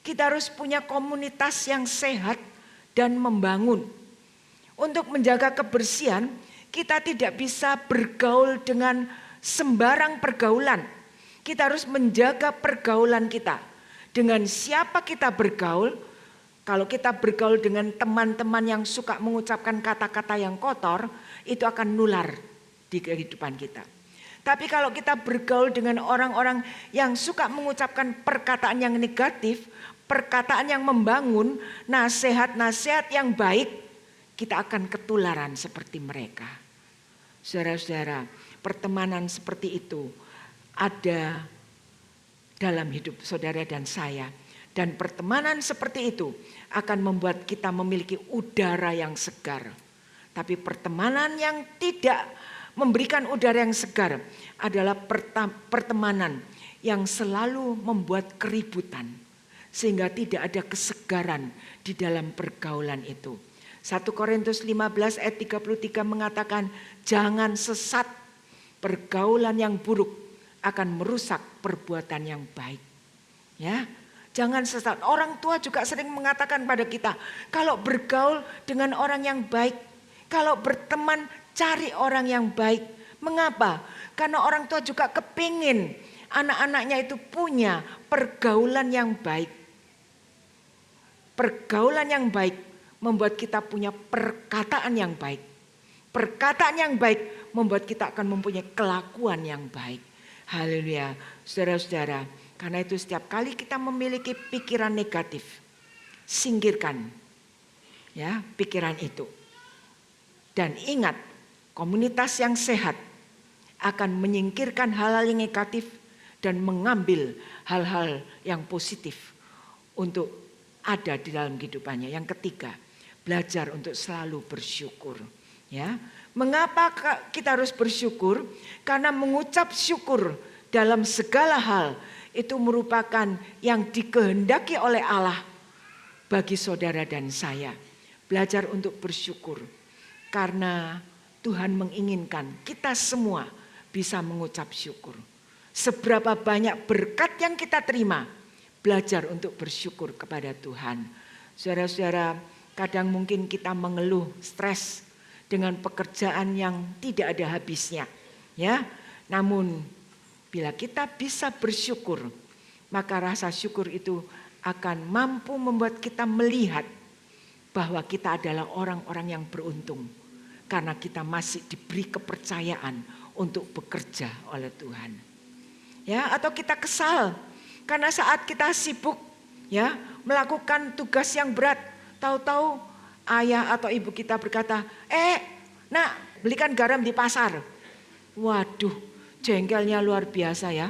[SPEAKER 3] kita harus punya komunitas yang sehat dan membangun. Untuk menjaga kebersihan, kita tidak bisa bergaul dengan sembarang pergaulan. Kita harus menjaga pergaulan kita. Dengan siapa kita bergaul? Kalau kita bergaul dengan teman-teman yang suka mengucapkan kata-kata yang kotor, itu akan nular di kehidupan kita. Tapi kalau kita bergaul dengan orang-orang yang suka mengucapkan perkataan yang negatif, perkataan yang membangun, nasihat-nasihat yang baik, kita akan ketularan seperti mereka. Saudara-saudara, pertemanan seperti itu ada dalam hidup saudara dan saya. Dan pertemanan seperti itu akan membuat kita memiliki udara yang segar. Tapi pertemanan yang tidak memberikan udara yang segar adalah pertemanan yang selalu membuat keributan. Sehingga tidak ada kesegaran di dalam pergaulan itu. 1 Korintus 15 ayat 33 mengatakan, jangan sesat, pergaulan yang buruk akan merusak perbuatan yang baik. Ya, jangan sesat. Orang tua juga sering mengatakan pada kita, kalau bergaul dengan orang yang baik, kalau berteman cari orang yang baik. Mengapa? Karena orang tua juga kepingin anak-anaknya itu punya pergaulan yang baik. Pergaulan yang baik membuat kita punya perkataan yang baik. Perkataan yang baik membuat kita akan mempunyai kelakuan yang baik. Haleluya, saudara-saudara. Karena itu setiap kali kita memiliki pikiran negatif, singkirkan ya pikiran itu. Dan ingat, komunitas yang sehat akan menyingkirkan hal-hal yang negatif dan mengambil hal-hal yang positif untuk ada di dalam kehidupannya. Yang ketiga, belajar untuk selalu bersyukur. Ya, mengapa kita harus bersyukur? Karena mengucap syukur dalam segala hal itu merupakan yang dikehendaki oleh Allah bagi saudara dan saya. Belajar untuk bersyukur. Karena Tuhan menginginkan kita semua bisa mengucap syukur. Seberapa banyak berkat yang kita terima, belajar untuk bersyukur kepada Tuhan. Saudara-saudara, kadang mungkin kita mengeluh, stres dengan pekerjaan yang tidak ada habisnya. Ya, namun bila kita bisa bersyukur, maka rasa syukur itu akan mampu membuat kita melihat bahwa kita adalah orang-orang yang beruntung. Karena kita masih diberi kepercayaan untuk bekerja oleh Tuhan. Ya, atau kita kesal karena saat kita sibuk ya melakukan tugas yang berat, tahu-tahu ayah atau ibu kita berkata, nak belikan garam di pasar. Waduh, jengkelnya luar biasa ya.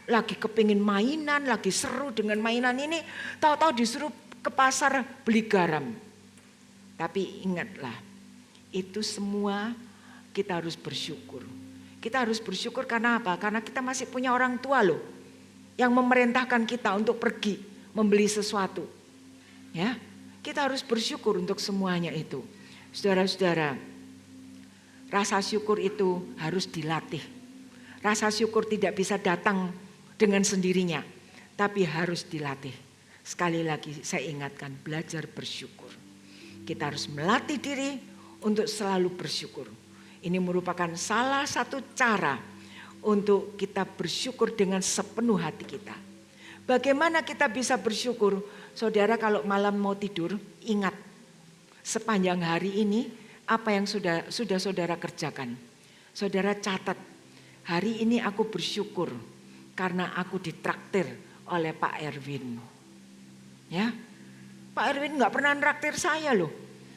[SPEAKER 3] Lagi kepingin mainan, lagi seru dengan mainan ini, tahu-tahu disuruh ke pasar beli garam. Tapi ingatlah, itu semua kita harus bersyukur. Kita harus bersyukur karena apa? Karena kita masih punya orang tua loh. Yang memerintahkan kita untuk pergi membeli sesuatu. Ya, kita harus bersyukur untuk semuanya itu. Saudara-saudara, rasa syukur itu harus dilatih. Rasa syukur tidak bisa datang dengan sendirinya, tapi harus dilatih. Sekali lagi saya ingatkan, belajar bersyukur. Kita harus melatih diri untuk selalu bersyukur. Ini merupakan salah satu cara untuk kita bersyukur dengan sepenuh hati kita. Bagaimana kita bisa bersyukur? Saudara kalau malam mau tidur, ingat sepanjang hari ini apa yang sudah saudara kerjakan. Saudara catat, hari ini aku bersyukur karena aku ditraktir oleh Pak Erwin. Ya, Pak Erwin nggak pernah nraktir saya loh.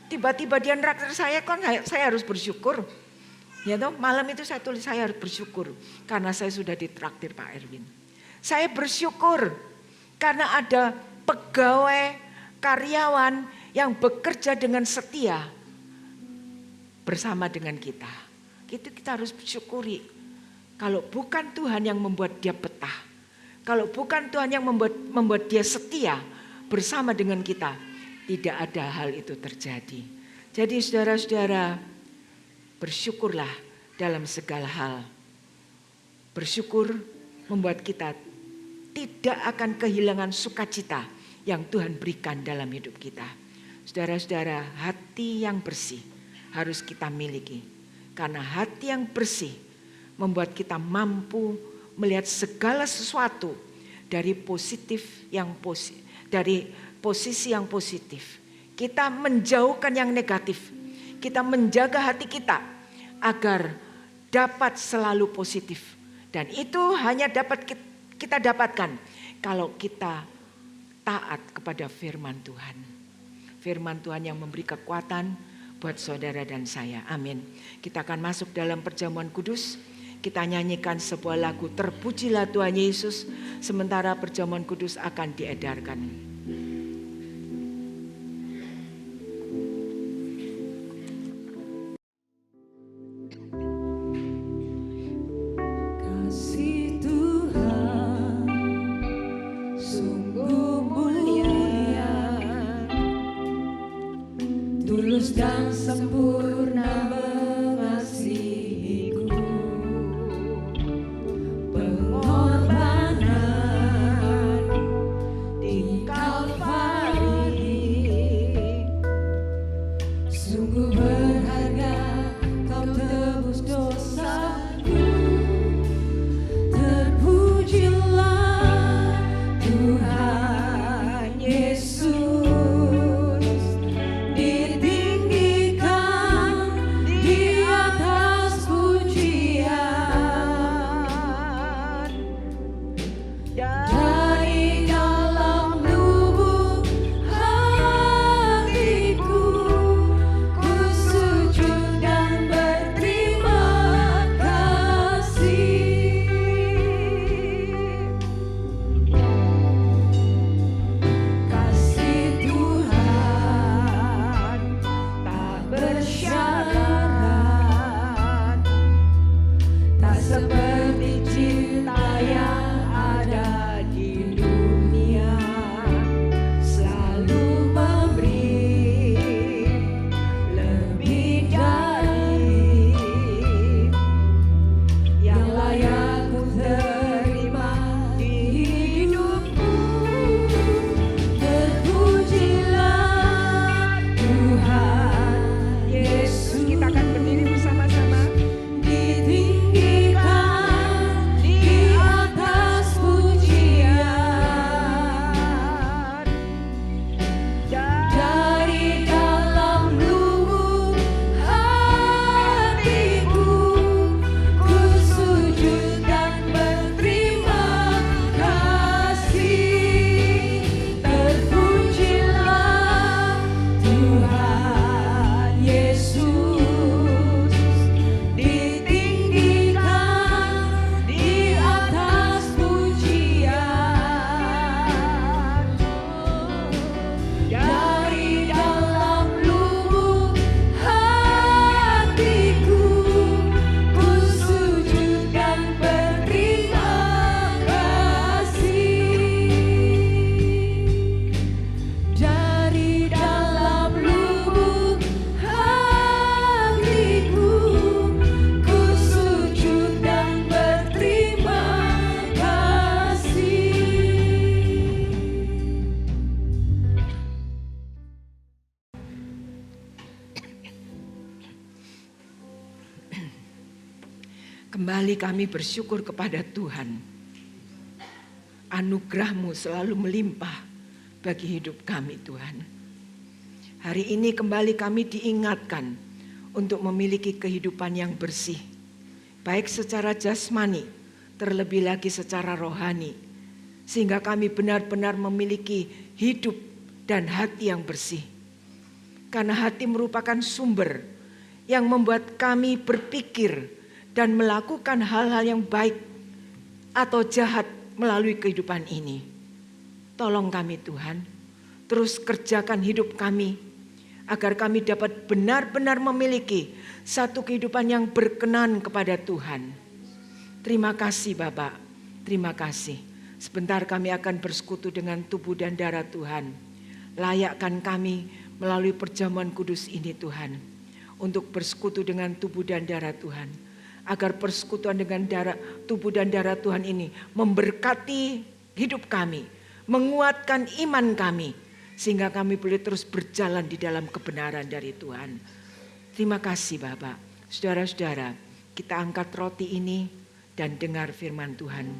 [SPEAKER 3] Tiba-tiba dia nraktir saya, kan saya harus bersyukur. Ya toh, malam itu saya tulis saya harus bersyukur karena saya sudah ditraktir Pak Erwin. Saya bersyukur karena ada pegawai karyawan yang bekerja dengan setia bersama dengan kita. Itu kita harus bersyukuri. Kalau bukan Tuhan yang membuat dia betah, kalau bukan Tuhan yang membuat dia setia bersama dengan kita, tidak ada hal itu terjadi. Jadi saudara-saudara, bersyukurlah dalam segala hal. Bersyukur membuat kita tidak akan kehilangan sukacita yang Tuhan berikan dalam hidup kita. Saudara-saudara, hati yang bersih harus kita miliki. Karena hati yang bersih membuat kita mampu melihat segala sesuatu dari dari posisi yang positif. Kita menjauhkan yang negatif. Kita menjaga hati kita agar dapat selalu positif. Dan itu hanya dapat kita dapatkan kalau kita taat kepada firman Tuhan. Firman Tuhan yang memberi kekuatan buat saudara dan saya. Amin. Kita akan masuk dalam perjamuan kudus. Kita nyanyikan sebuah lagu, terpujilah Tuhan Yesus, sementara perjamuan kudus akan diedarkan.
[SPEAKER 2] Kasih Tuhan sungguh mulia, tulus dan sempurna mengasihiku. Pengorbanan di
[SPEAKER 3] Kembali kami bersyukur kepada Tuhan. Anugerah-Mu selalu melimpah bagi hidup kami Tuhan. Hari ini kembali kami diingatkan untuk memiliki kehidupan yang bersih. Baik secara jasmani, terlebih lagi secara rohani. Sehingga kami benar-benar memiliki hidup dan hati yang bersih. Karena hati merupakan sumber yang membuat kami berpikir dan melakukan hal-hal yang baik atau jahat melalui kehidupan ini. Tolong kami Tuhan, terus kerjakan hidup kami agar kami dapat benar-benar memiliki satu kehidupan yang berkenan kepada Tuhan. Terima kasih Bapak, terima kasih. Sebentar kami akan bersekutu dengan tubuh dan darah Tuhan. Layakkan kami melalui perjamuan kudus ini Tuhan, untuk bersekutu dengan tubuh dan darah Tuhan. Agar persekutuan dengan tubuh dan darah Tuhan ini memberkati hidup kami, menguatkan iman kami, sehingga kami boleh terus berjalan di dalam kebenaran dari Tuhan. Terima kasih Bapak. Saudara-saudara, kita angkat roti ini dan dengar firman Tuhan.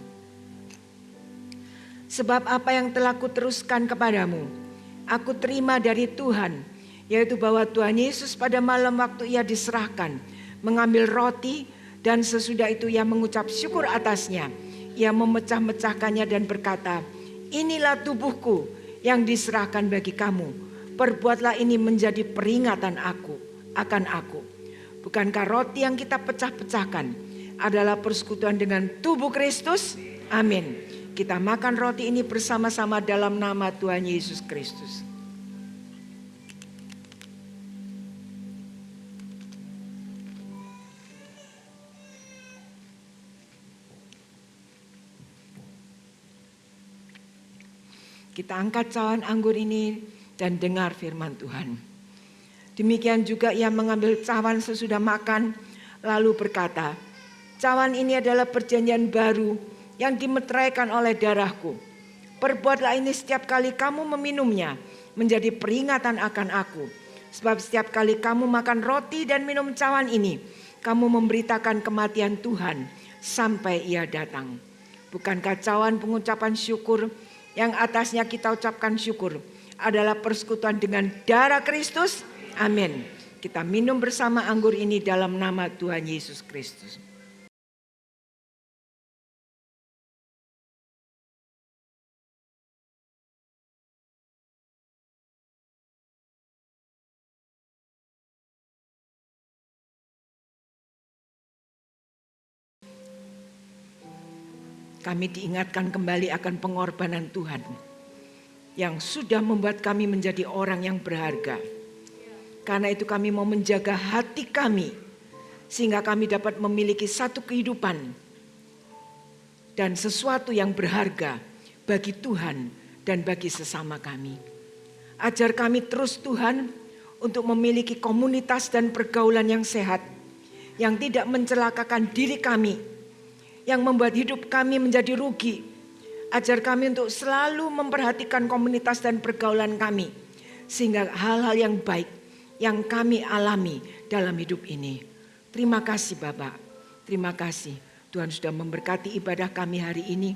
[SPEAKER 3] Sebab apa yang telah kuteruskan kepadamu, aku terima dari Tuhan, yaitu bahwa Tuhan Yesus pada malam waktu ia diserahkan, mengambil roti, dan sesudah itu ia mengucap syukur atasnya. Ia memecah-mecahkannya dan berkata, inilah tubuhku yang diserahkan bagi kamu. Perbuatlah ini menjadi peringatan akan aku. Bukankah roti yang kita pecah-pecahkan adalah persekutuan dengan tubuh Kristus? Amin. Kita makan roti ini bersama-sama dalam nama Tuhan Yesus Kristus. Kita angkat cawan anggur ini dan dengar firman Tuhan. Demikian juga ia mengambil cawan sesudah makan, lalu berkata, cawan ini adalah perjanjian baru yang dimeteraikan oleh darahku. Perbuatlah ini setiap kali kamu meminumnya, menjadi peringatan akan aku. Sebab setiap kali kamu makan roti dan minum cawan ini, kamu memberitakan kematian Tuhan sampai ia datang. Bukankah cawan pengucapan syukur yang atasnya kita ucapkan syukur adalah persekutuan dengan darah Kristus? Amin. Kita minum bersama anggur ini dalam nama Tuhan Yesus Kristus. Kami diingatkan kembali akan pengorbanan Tuhan yang sudah membuat kami menjadi orang yang berharga. Karena itu kami mau menjaga hati kami sehingga kami dapat memiliki satu kehidupan dan sesuatu yang berharga bagi Tuhan dan bagi sesama kami. Ajar kami terus Tuhan untuk memiliki komunitas dan pergaulan yang sehat, yang tidak mencelakakan diri kami, yang membuat hidup kami menjadi rugi. Ajar kami untuk selalu memperhatikan komunitas dan pergaulan kami, sehingga hal-hal yang baik yang kami alami dalam hidup ini. Terima kasih Bapak, terima kasih. Tuhan sudah memberkati ibadah kami hari ini.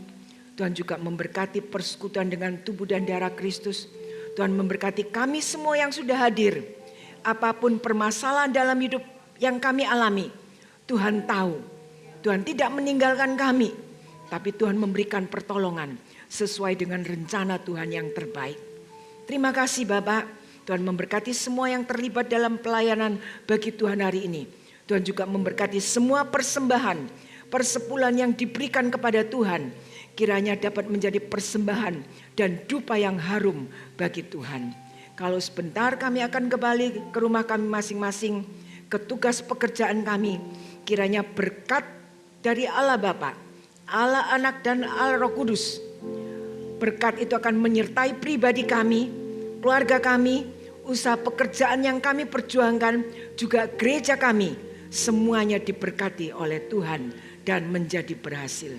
[SPEAKER 3] Tuhan juga memberkati persekutuan dengan tubuh dan darah Kristus. Tuhan memberkati kami semua yang sudah hadir. Apapun permasalahan dalam hidup yang kami alami, Tuhan tahu. Tuhan tidak meninggalkan kami, tapi Tuhan memberikan pertolongan sesuai dengan rencana Tuhan yang terbaik. Terima kasih Bapak. Tuhan memberkati semua yang terlibat dalam pelayanan bagi Tuhan hari ini. Tuhan juga memberkati semua persembahan, persepulan yang diberikan kepada Tuhan. Kiranya dapat menjadi persembahan dan dupa yang harum bagi Tuhan. Kalau sebentar kami akan kembali ke rumah kami masing-masing, ke tugas pekerjaan kami. Kiranya berkat dari Allah Bapa, Allah Anak dan Allah Roh Kudus. Berkat itu akan menyertai pribadi kami, keluarga kami, usaha pekerjaan yang kami perjuangkan, juga gereja kami. Semuanya diberkati oleh Tuhan dan menjadi berhasil.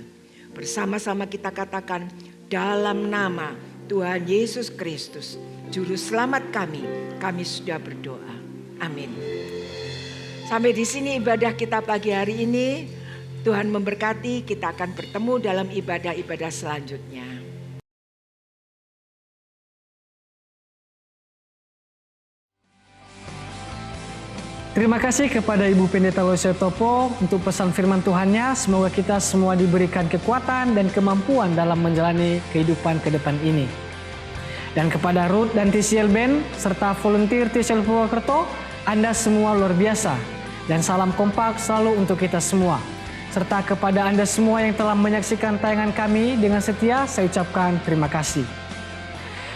[SPEAKER 3] Bersama-sama kita katakan, dalam nama Tuhan Yesus Kristus, Juru Selamat kami sudah berdoa. Amin. Sampai di sini ibadah kita pagi hari ini. Tuhan memberkati, kita akan bertemu dalam ibadah-ibadah selanjutnya.
[SPEAKER 1] Terima kasih kepada Ibu Pendeta Loise Topo untuk pesan firman Tuhannya. Semoga kita semua diberikan kekuatan dan kemampuan dalam menjalani kehidupan ke depan ini. Dan kepada Ruth dan TCL Band serta volunteer TCL Purwokerto, Anda semua luar biasa. Dan salam kompak selalu untuk kita semua. Serta kepada Anda semua yang telah menyaksikan tayangan kami dengan setia, saya ucapkan terima kasih.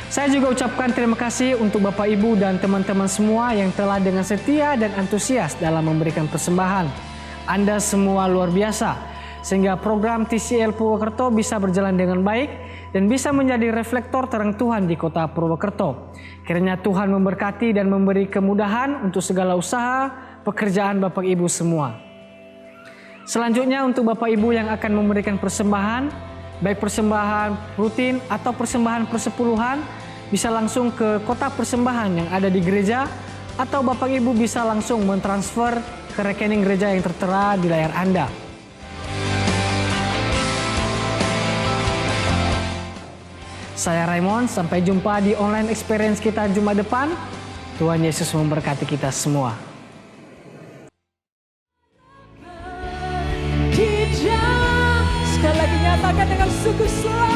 [SPEAKER 1] Saya juga ucapkan terima kasih untuk Bapak Ibu dan teman-teman semua yang telah dengan setia dan antusias dalam memberikan persembahan. Anda semua luar biasa, sehingga program TCL Purwokerto bisa berjalan dengan baik dan bisa menjadi reflektor terang Tuhan di kota Purwokerto. Kiranya Tuhan memberkati dan memberi kemudahan untuk segala usaha, pekerjaan Bapak Ibu semua. Selanjutnya untuk Bapak Ibu yang akan memberikan persembahan, baik persembahan rutin atau persembahan persepuluhan, bisa langsung ke kotak persembahan yang ada di gereja, atau Bapak Ibu bisa langsung mentransfer ke rekening gereja yang tertera di layar Anda. Saya Raymond, sampai jumpa di online experience kita Jumat depan. Tuhan Yesus memberkati kita semua.
[SPEAKER 2] Sekali lagi nyatakan dengan sungguh-sungguh.